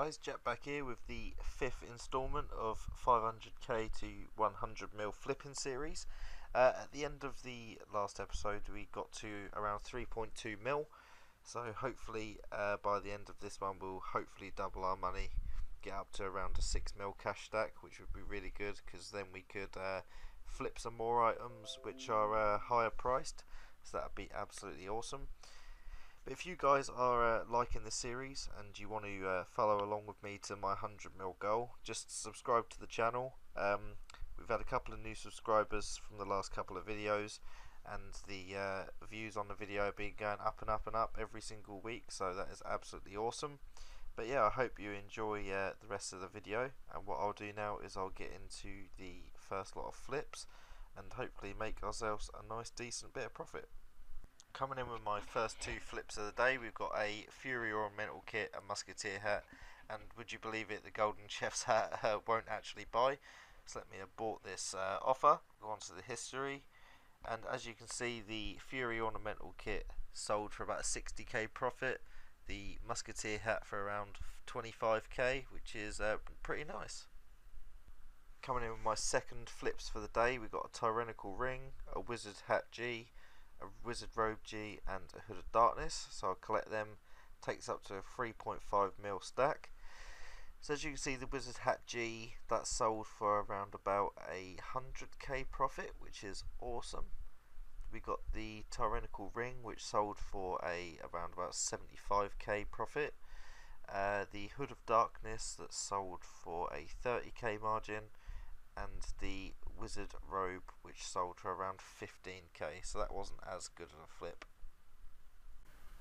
guys, Jet back here with the 5th instalment of 500k to 100 mil flipping series. At the end of the last episode we got to around 3.2 mil, so hopefully by the end of this one we'll hopefully double our money, get up to around a 6 mil cash stack, which would be really good because then we could flip some more items which are higher priced, so that would be absolutely awesome. But if you guys are liking this series and you want to follow along with me to my 100 mil goal, just subscribe to the channel. We've had a couple of new subscribers from the last couple of videos, and the views on the video have been going up and up and up every single week, so that is absolutely awesome. But yeah, I hope you enjoy the rest of the video, and what I'll do now is I'll get into the first lot of flips and hopefully make ourselves a nice decent bit of profit. Coming in with my first two flips of the day, we've got a Fury Ornamental Kit, a Musketeer hat, and would you believe it, the Golden Chef's hat won't actually buy. So let me have bought this offer, go on to the history, and as you can see the Fury Ornamental Kit sold for about a 60k profit, the Musketeer hat for around 25k, which is pretty nice. Coming in with my second flips for the day, we've got a Tyrannical Ring, a Wizard Hat G, a Wizard Robe G and a Hood of Darkness, so I'll collect them. Takes up to a 3.5 mil stack. So as you can see, the Wizard Hat G, that sold for around about a 100k profit, which is awesome. We got the Tyrannical Ring, which sold for around about 75k profit. The Hood of Darkness that sold for a 30k margin, and the Wizard Robe, which sold for around 15k, so that wasn't as good of a flip.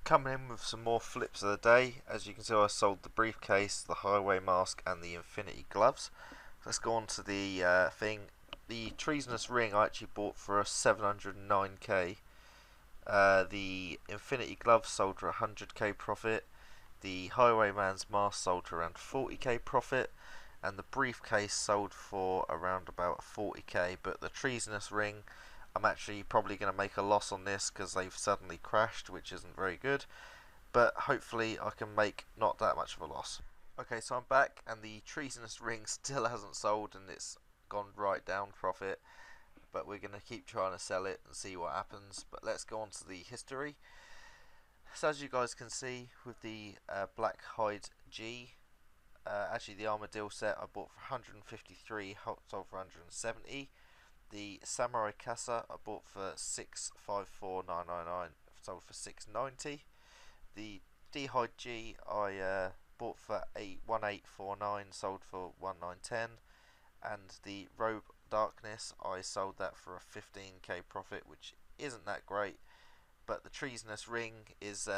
Coming in with some more flips of the day, as you can see I sold the briefcase, the highway mask and the infinity gloves. Let's go on to the thing. The treasonous ring I actually bought for a 709k. The infinity gloves sold for 100k profit. The highwayman's mask sold for around 40k profit, and the briefcase sold for around about 40k. But the treasonous ring, I'm actually probably going to make a loss on this because they've suddenly crashed, which isn't very good, but hopefully I can make not that much of a loss. Okay, so I'm back and the treasonous ring still hasn't sold and it's gone right down profit, but we're going to keep trying to sell it and see what happens. But let's go on to the history. So as you guys can see with the Black Hide G, actually the Armadillo set I bought for 153, sold for 170. The Samurai Casa I bought for 654,999, sold for 690. The D-Hide G I bought for 1849, sold for 1910. And the Robe Darkness I sold that for a 15k profit, which isn't that great. But the treasonous ring is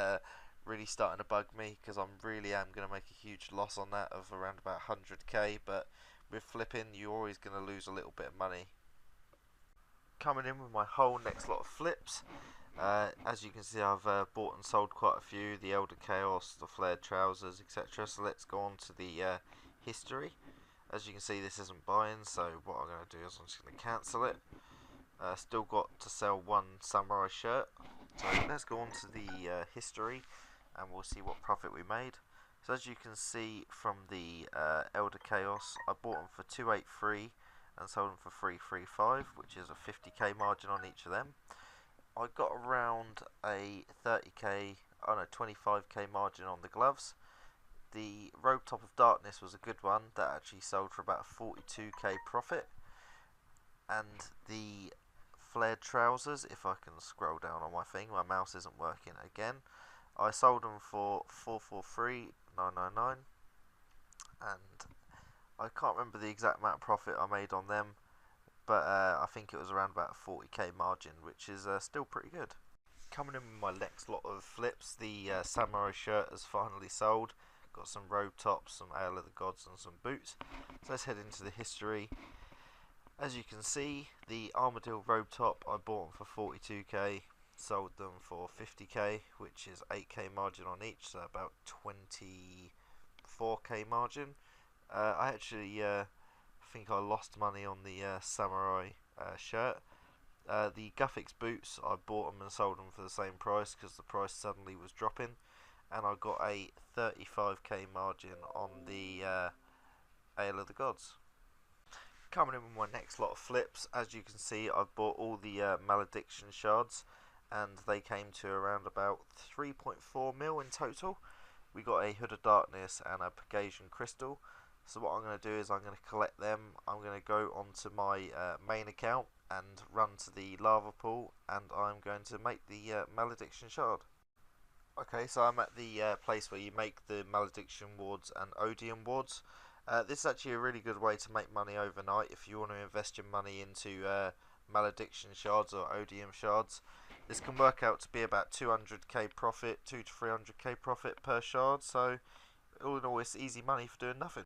really starting to bug me because I really am going to make a huge loss on that of around about 100k. But with flipping, you're always going to lose a little bit of money. Coming in with my whole next lot of flips. As you can see, I've bought and sold quite a few. The Elder Chaos, the Flared Trousers, etc. So let's go on to the history. As you can see, this isn't buying, so what I'm going to do is I'm just going to cancel it. Still got to sell one samurai shirt. So let's go on to the history and we'll see what profit we made. So as you can see from the Elder Chaos, I bought them for 283 and sold them for 335, which is a 50k margin on each of them. I got around a 25k margin on the gloves. The Robe Top of Darkness was a good one, that actually sold for about a 42k profit. And the Flared Trousers, if I can scroll down on my thing, my mouse isn't working again. I sold them for 443,999, and I can't remember the exact amount of profit I made on them, but I think it was around about a 40k margin, which is still pretty good. Coming in with my next lot of flips, the Samurai shirt has finally sold. Got some robe tops, some Ale of the Gods and some boots. So let's head into the history. As you can see, the Armadillo robe top I bought them for 42k, sold them for 50k, which is 8k margin on each, so about 24k margin. I actually think I lost money on the Samurai shirt. The Guffix boots, I bought them and sold them for the same price because the price suddenly was dropping. and I got a 35k margin on the Ale of the Gods. Coming in with my next lot of flips, as you can see, I've bought all the Malediction shards, and they came to around about 3.4 mil in total. We got a Hood of Darkness and a Pegasian Crystal. So what I'm going to do is I'm going to collect them. I'm going to go onto my main account and run to the lava pool, and I'm going to make the Malediction shard. Okay, so I'm at the place where you make the Malediction wards and Odium wards. This is actually a really good way to make money overnight if you want to invest your money into Malediction shards or Odium shards. This can work out to be about 200k profit, 2 to 300k profit per shard, so all in all it's easy money for doing nothing.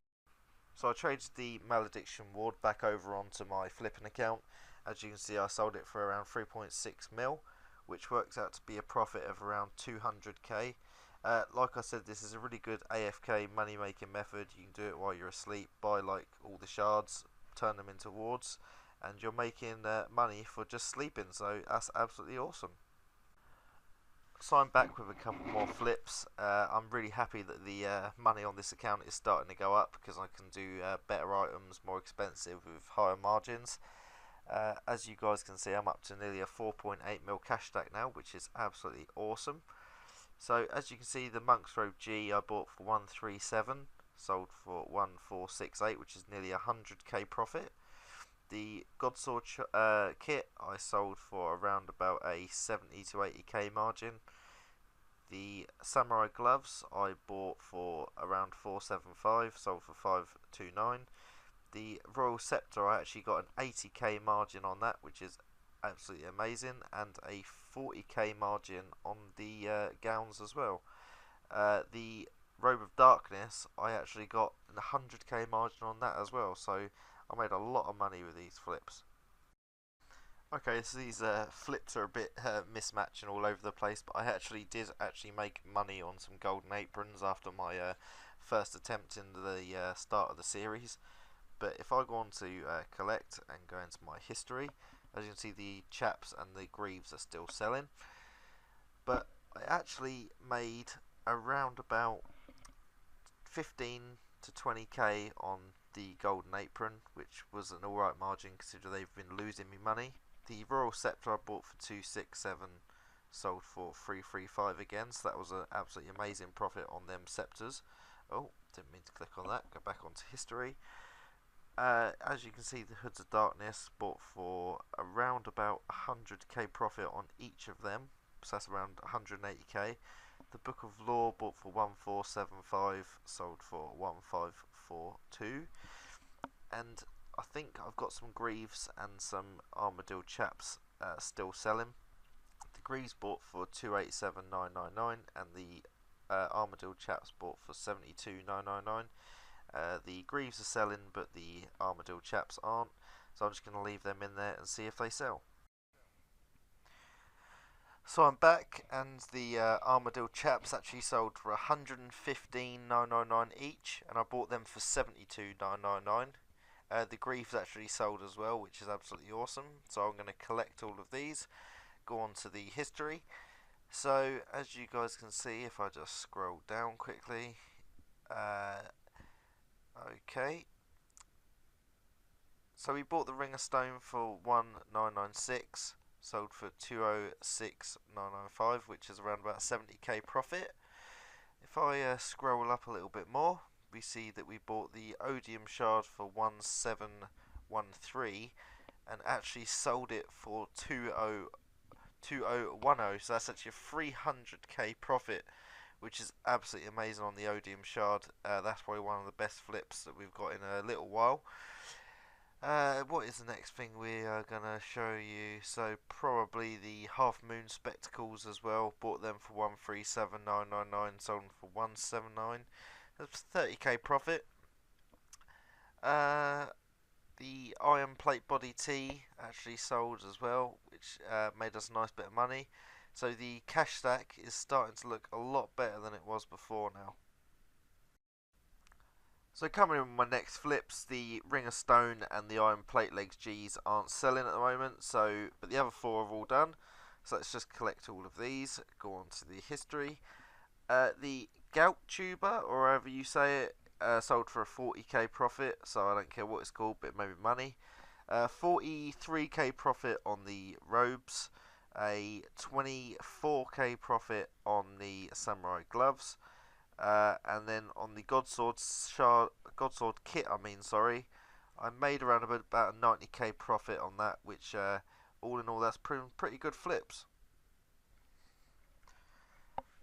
So I traded the Malediction ward back over onto my flipping account. As you can see, I sold it for around 3.6 mil, which works out to be a profit of around 200k. Like I said, this is a really good AFK money making method. You can do it while you're asleep, buy like all the shards, turn them into wards, and you're making money for just sleeping, so that's absolutely awesome. So I'm back with a couple more flips. I'm really happy that the money on this account is starting to go up because I can do better items, more expensive with higher margins. As you guys can see, I'm up to nearly a 4.8 mil cash stack now, which is absolutely awesome. So as you can see, the Monk's Robe G I bought for 137, sold for 1468, which is nearly 100k profit. The Godsword kit I sold for around about a 70 to 80k margin. The Samurai gloves I bought for around 475, sold for 529. The Royal Scepter, I actually got an 80k margin on that, which is absolutely amazing, and a 40k margin on the gowns as well. The Robe of Darkness, I actually got a 100k margin on that as well, so I made a lot of money with these flips. Okay, so these flips are a bit mismatching all over the place, but I did make money on some golden aprons after my first attempt in the start of the series. But if I go on to collect and go into my history, as you can see, the chaps and the greaves are still selling. But I actually made around about 15 to 20k on the golden apron, which was an alright margin considering they've been losing me money. The Royal Scepter I bought for 267, sold for 335 again, so that was an absolutely amazing profit on them scepters. Oh, didn't mean to click on that. Go back onto history. As you can see, the Hoods of Darkness bought for around about 100k profit on each of them, so that's around 180k. The Book of Law bought for 1475, sold for 1542. And I think I've got some Greaves and some Armadillo chaps still selling. The Greaves bought for 287999, and the Armadillo chaps bought for 72999. The Greaves are selling, but the Armadillo chaps aren't, so I'm just going to leave them in there and see if they sell. So I'm back, and the Armadillo chaps actually sold for 115,999 each, and I bought them for 72,999. The Greaves actually sold as well, which is absolutely awesome. So I'm going to collect all of these, go on to the history. So as you guys can see, if I just scroll down quickly, okay. So we bought the Ring of Stone for 1996, sold for 206,995, which is around about 70k profit. If I scroll up a little bit more, we see that we bought the Odium shard for 1713 and actually sold it for 2010, so that's actually a 300k profit, which is absolutely amazing on the Odium shard. That's probably one of the best flips that we've got in a little while. What is the next thing we are going to show you? So probably the Half Moon Spectacles as well. Bought them for 137999, sold them for 179. That's 30k profit. The Iron Plate Body Tee actually sold as well, which made us a nice bit of money. So the cash stack is starting to look a lot better than it was before now. So coming in with my next flips, the Ring of Stone and the Iron Plate Legs G's aren't selling at the moment, but the other four are all done. So let's just collect all of these, go on to the history. The gout tuber, or however you say it, sold for a 40k profit, so I don't care what it's called, but it made me money. 43k profit on the robes, a 24k profit on the samurai gloves, and then on the Godsword kit, I made around about a 90k profit on that, which all in all, that's pretty good flips.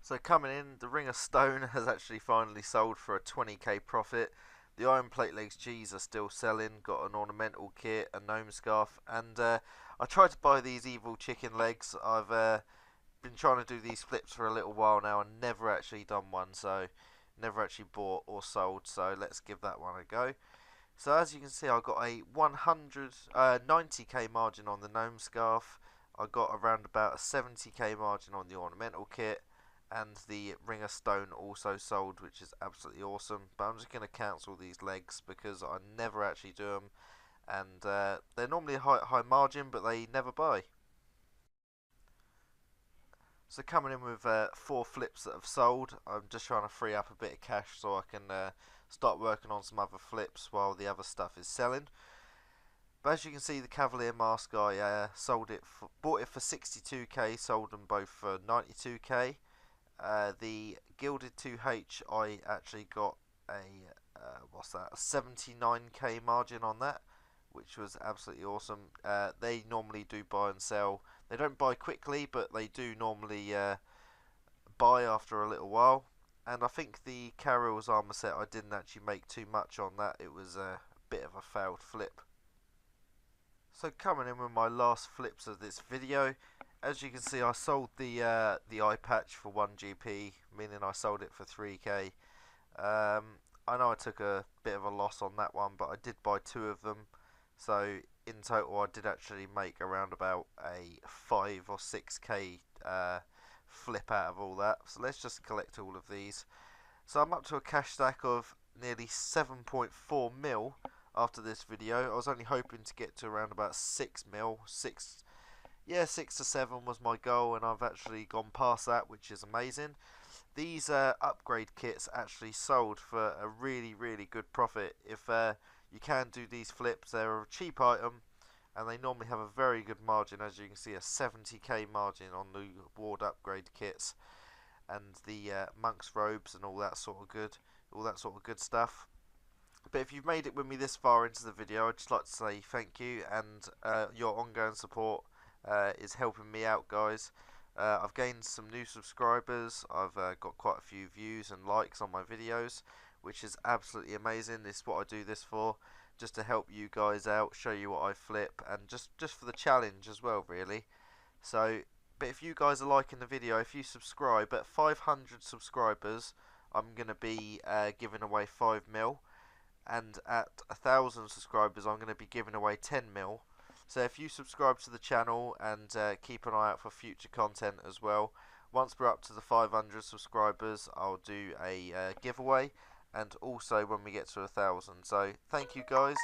So coming in, the Ring of Stone has actually finally sold for a 20k profit. The Iron Plate Legs G's are still selling. Got an ornamental kit, a gnome scarf, and I tried to buy these evil chicken legs. I've been trying to do these flips for a little while now and never actually done one, so never actually bought or sold. So let's give that one a go. So as you can see, I got a 90k margin on the gnome scarf. I got around about a 70k margin on the ornamental kit, and the Ring of Stone also sold, which is absolutely awesome. But I'm just going to cancel these legs because I never actually do them, and they're normally a high margin, but they never buy. So coming in with 4 flips that have sold, I'm just trying to free up a bit of cash so I can start working on some other flips while the other stuff is selling. But as you can see, the Cavalier Mask, I bought it for 62k, sold them both for 92k. The Gilded 2H, I actually got a 79k margin on that, which was absolutely awesome. They normally do buy and sell. They don't buy quickly, but they do normally buy after a little while. And I think the Carol's armor set, I didn't actually make too much on that. It was a bit of a failed flip. So coming in with my last flips of this video, as you can see, I sold the eye patch for 1 GP, meaning I sold it for 3k. I know I took a bit of a loss on that one, but I did buy 2 of them, so in total I did actually make around about a 5 or 6k flip out of all that. So let's just collect all of these. So I'm up to a cash stack of nearly 7.4 mil after this video. I was only hoping to get to around about 6 mil. 6 to 7 was my goal, and I've actually gone past that, which is amazing. These upgrade kits actually sold for a really good profit. If you can do these flips, they're a cheap item, and they normally have a very good margin. As you can see, a 70k margin on the ward upgrade kits and the monk's robes and all that sort of good stuff. But if you've made it with me this far into the video, I'd just like to say thank you, and your ongoing support is helping me out, guys. I've gained some new subscribers. I've got quite a few views and likes on my videos, which is absolutely amazing. This is what I do this for, just to help you guys out, show you what I flip, and just for the challenge as well, really. So, but if you guys are liking the video, if you subscribe, at 500 subscribers, I'm going to be giving away 5 mil. And at 1,000 subscribers, I'm going to be giving away 10 mil. So if you subscribe to the channel and keep an eye out for future content as well, once we're up to the 500 subscribers, I'll do a giveaway, and also when we get to 1,000. So thank you guys,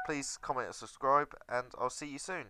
please comment and subscribe, and I'll see you soon.